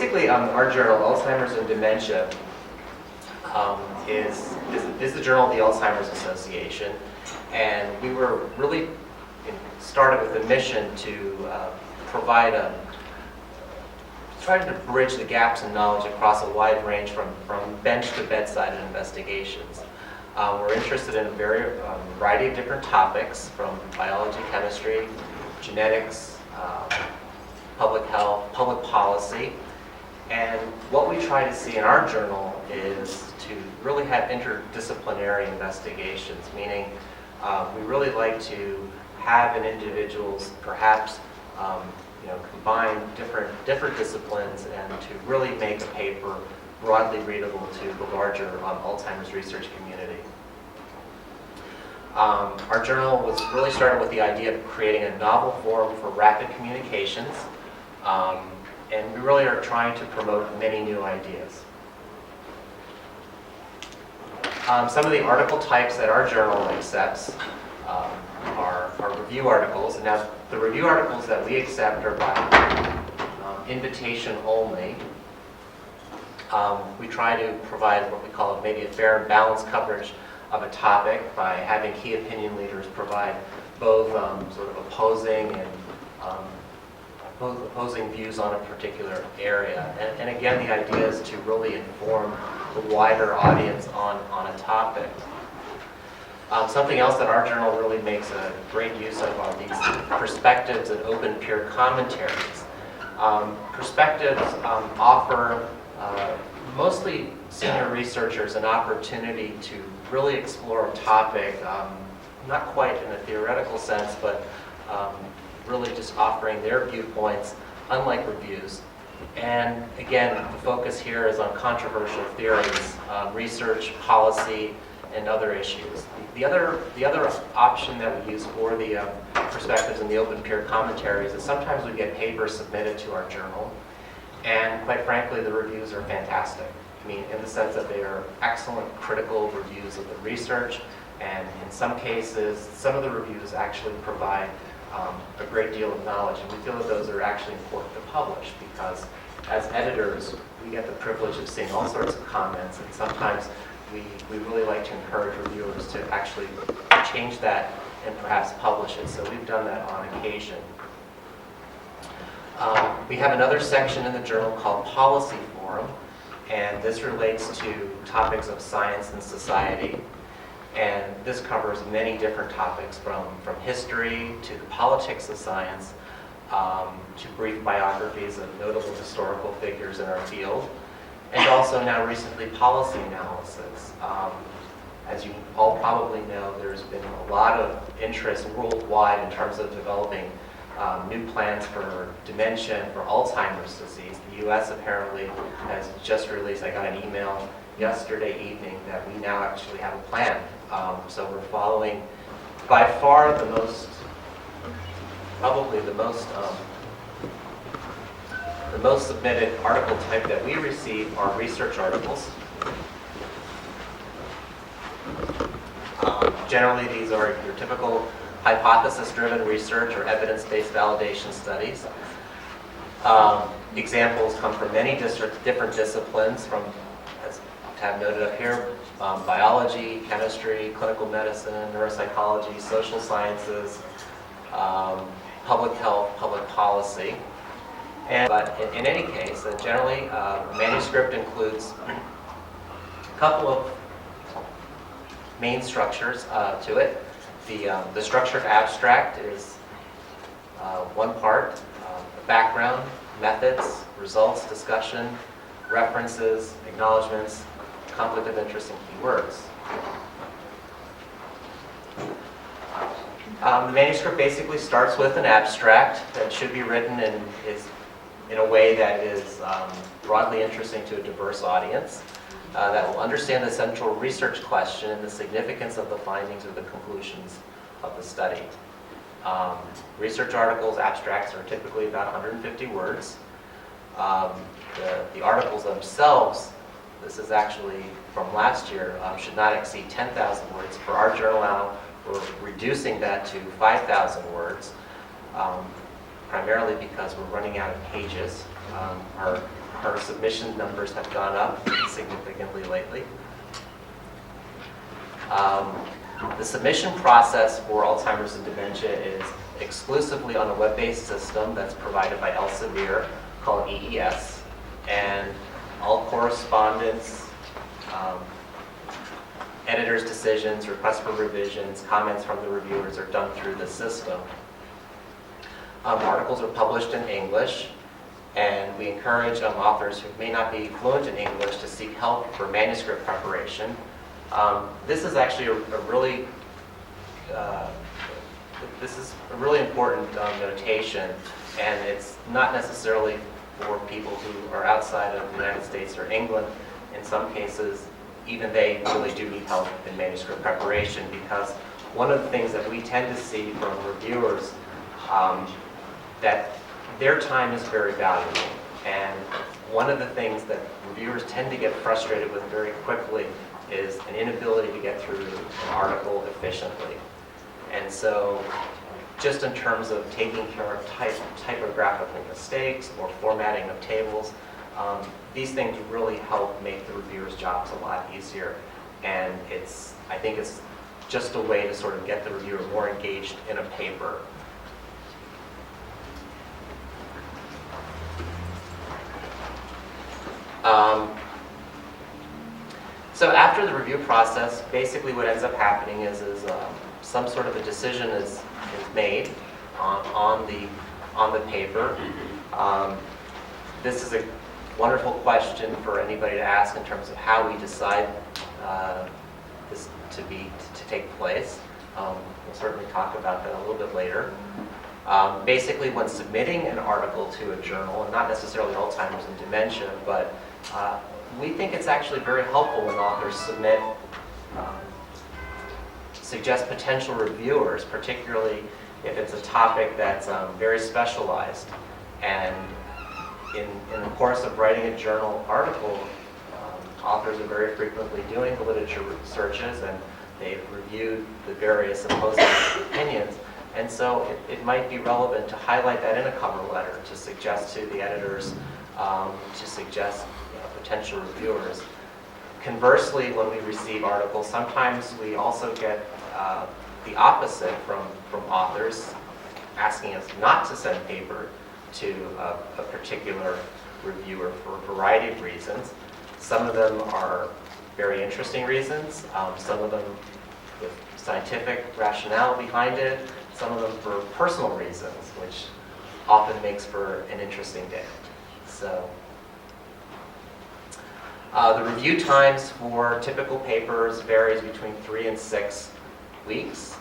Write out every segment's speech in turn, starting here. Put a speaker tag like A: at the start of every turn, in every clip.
A: basically, our journal, Alzheimer's and Dementia, is the journal of the Alzheimer's Association. And we were really started with a mission to provide trying to bridge the gaps in knowledge across a wide range from bench to bedside in investigations. We're interested in a variety of different topics, from biology, chemistry, genetics, public health, public policy. And what we try to see in our journal is to really have interdisciplinary investigations, meaning we really like to have in individuals perhaps combine different disciplines and to really make a paper broadly readable to the larger Alzheimer's research community. Our journal was really started with the idea of creating a novel forum for rapid communications, and we really are trying to promote many new ideas. Some of the article types that our journal accepts are review articles. And now, the review articles that we accept are by invitation only. We try to provide what we call maybe a fair and balanced coverage of a topic by having key opinion leaders provide both sort of opposing views on a particular area. And again, the idea is to really inform the wider audience on a topic. Something else that our journal really makes a great use of are these perspectives and open peer commentaries. Perspectives offer mostly senior researchers an opportunity to really explore a topic, not quite in a theoretical sense, but really just offering their viewpoints, unlike reviews. And again, the focus here is on controversial theories, research, policy, and other issues. The other option that we use for the perspectives and the open peer commentaries is sometimes we get papers submitted to our journal, and quite frankly, the reviews are fantastic. I mean, in the sense that they are excellent critical reviews of the research, and in some cases, some of the reviews actually provide a great deal of knowledge, and we feel that those are actually important to publish, because as editors, we get the privilege of seeing all sorts of comments, and sometimes we really like to encourage reviewers to actually change that and perhaps publish it. So we've done that on occasion. We have another section in the journal called Policy Forum, and this relates to topics of science and society. And this covers many different topics, from history to the politics of science, to brief biographies of notable historical figures in our field, and also now recently policy analysis. As you all probably know, there's been a lot of interest worldwide in terms of developing new plans for dementia and for Alzheimer's disease. The U.S. apparently has just released, I got an email yesterday evening that we now actually have a plan. So we're following by far probably the most submitted article type that we receive are research articles. Generally, these are your typical hypothesis-driven research or evidence-based validation studies. Examples come from many different disciplines, from, as Tab noted up here, biology, chemistry, clinical medicine, neuropsychology, social sciences, public health, public policy. But in any case, generally, manuscript includes a couple of main structures to it. The structured abstract is one part, the background, methods, results, discussion, references, acknowledgments, conflict of interest, and keywords. The manuscript basically starts with an abstract that should be written in a way that is broadly interesting to a diverse audience, that will understand the central research question and the significance of the findings or the conclusions of the study. Research articles, abstracts, are typically about 150 words. The articles themselves, this is actually from last year, should not exceed 10,000 words. For our journal now, we're reducing that to 5,000 words. primarily because we're running out of pages. Our submission numbers have gone up significantly lately. The submission process for Alzheimer's and dementia is exclusively on a web-based system that's provided by Elsevier called EES, and all correspondence, editors' decisions, requests for revisions, comments from the reviewers are done through the system. Articles are published in English, and we encourage authors who may not be fluent in English to seek help for manuscript preparation. This is actually a really important notation, and it's not necessarily for people who are outside of the United States or England. In some cases, even they really do need help in manuscript preparation, because one of the things that we tend to see from reviewers that their time is very valuable, and one of the things that reviewers tend to get frustrated with very quickly is an inability to get through an article efficiently. And so just in terms of taking care of typographical mistakes or formatting of tables, these things really help make the reviewers' jobs a lot easier. And I think it's just a way to sort of get the reviewer more engaged in a paper. So after the review process, basically what ends up happening is some sort of a decision is made on the paper. This is a wonderful question for anybody to ask in terms of how we decide this to take place. We'll certainly talk about that a little bit later. Basically, when submitting an article to a journal, and not necessarily Alzheimer's and dementia, but we think it's actually very helpful when authors suggest potential reviewers, particularly if it's a topic that's very specialized. And in the course of writing a journal article, authors are very frequently doing the literature searches, and they've reviewed the various opposing opinions. And so it might be relevant to highlight that in a cover letter, to suggest to the editors, to suggest potential reviewers. Conversely, when we receive articles, sometimes we also get the opposite from authors asking us not to send paper to a particular reviewer for a variety of reasons. Some of them are very interesting reasons, some of them with scientific rationale behind it, some of them for personal reasons, which often makes for an interesting day. So the review times for typical papers varies between 3 and 6 weeks.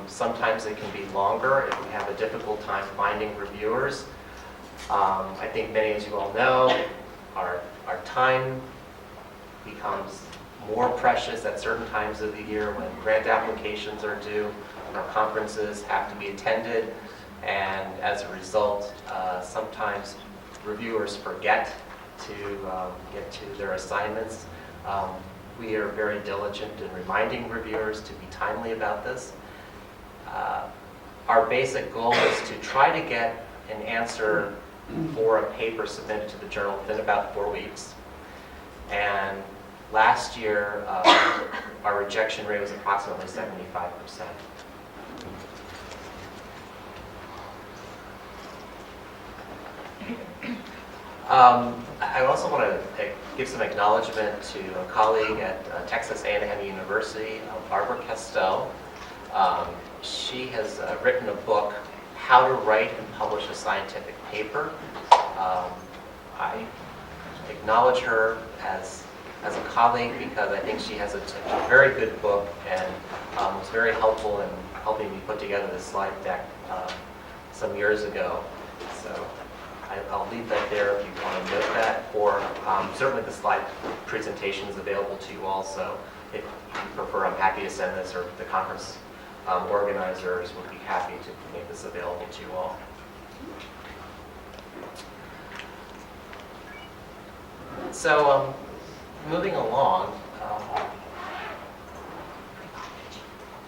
A: Sometimes it can be longer if we have a difficult time finding reviewers. I think many, as you all know, our time becomes more precious at certain times of the year when grant applications are due, when our conferences have to be attended, and as a result, sometimes reviewers forget to get to their assignments. We are very diligent in reminding reviewers to be timely about this. Our basic goal is to try to get an answer for a paper submitted to the journal within about 4 weeks. And last year, our rejection rate was approximately 75%. I also want to give some acknowledgement to a colleague at Texas A&M University, Barbara Castell. She has written a book, How to Write and Publish a Scientific Paper. I acknowledge her as a colleague because I think she has a very good book and was very helpful in helping me put together this slide deck some years ago. So I'll leave that there if you want to note that, or certainly the slide presentation is available to you also. If you prefer, I'm happy to send this, or the conference organizers would be happy to make this available to you all. So moving along,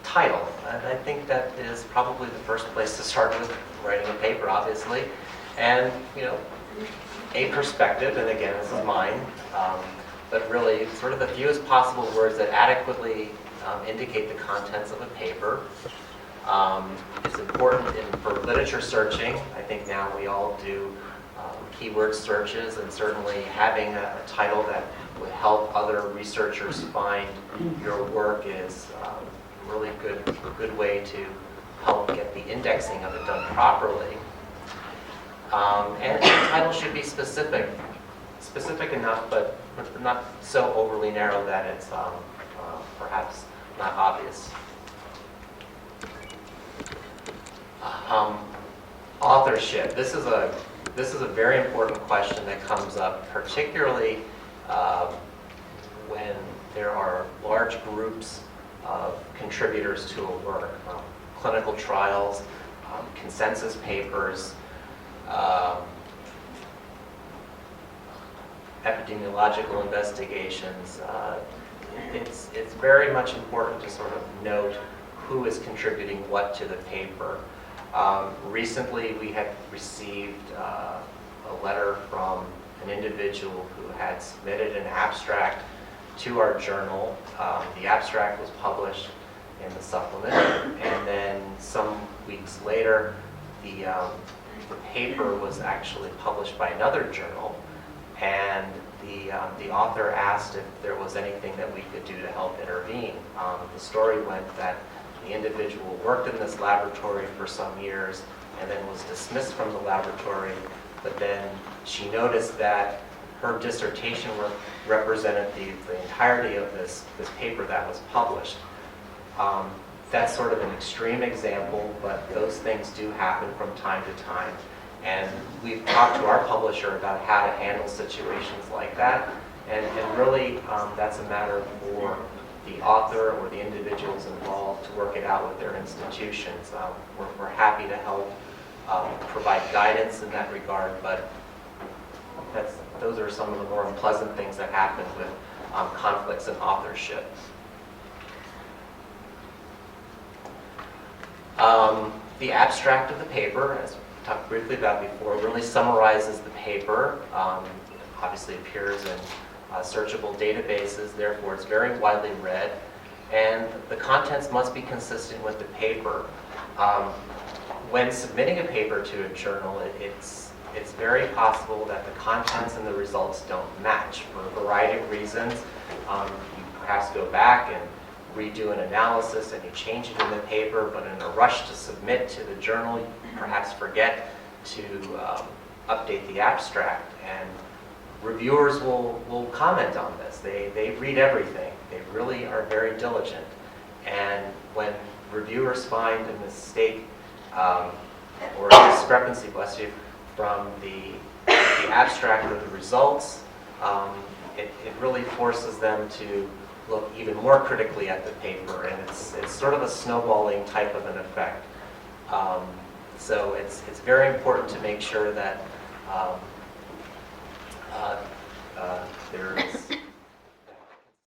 A: title. And I think that is probably the first place to start with. writing a paper, obviously, and, you know, a perspective, and again, this is mine, but really sort of the fewest possible words that adequately indicate the contents of a paper. It's important for literature searching. I think now we all do keyword searches, and certainly having a title that would help other researchers find your work is a really good way to help get the indexing of it done properly. And the title should be specific enough, but not so overly narrow that it's perhaps not obvious. Authorship. This is a very important question that comes up, particularly when there are large groups of contributors to a work. Clinical trials, consensus papers, epidemiological investigations. It's very much important to sort of note who is contributing what to the paper. Recently, we had received a letter from an individual who had submitted an abstract to our journal. The abstract was published in the supplement, and then some weeks later, the paper was actually published by another journal, and the author asked if there was anything that we could do to help intervene. The story went that the individual worked in this laboratory for some years and then was dismissed from the laboratory, but then she noticed that her dissertation work represented the entirety of this paper that was published. That's sort of an extreme example, but those things do happen from time to time. And we've talked to our publisher about how to handle situations like that. And really, that's a matter for the author or the individuals involved to work it out with their institutions. We're happy to help provide guidance in that regard, but those are some of the more unpleasant things that happen with conflicts in authorship. The abstract of the paper, as we talked briefly about before, really summarizes the paper. Obviously appears in searchable databases, therefore it's very widely read, and the contents must be consistent with the paper. When submitting a paper to a journal, it's very possible that the contents and the results don't match for a variety of reasons. You perhaps go back and redo an analysis and you change it in the paper, but in a rush to submit to the journal, you perhaps forget to update the abstract. And reviewers will comment on this. They read everything. They really are very diligent. And when reviewers find a mistake or a discrepancy, bless you, from the abstract or the results, it really forces them to look even more critically at the paper, and it's sort of a snowballing type of an effect. So it's very important to make sure that there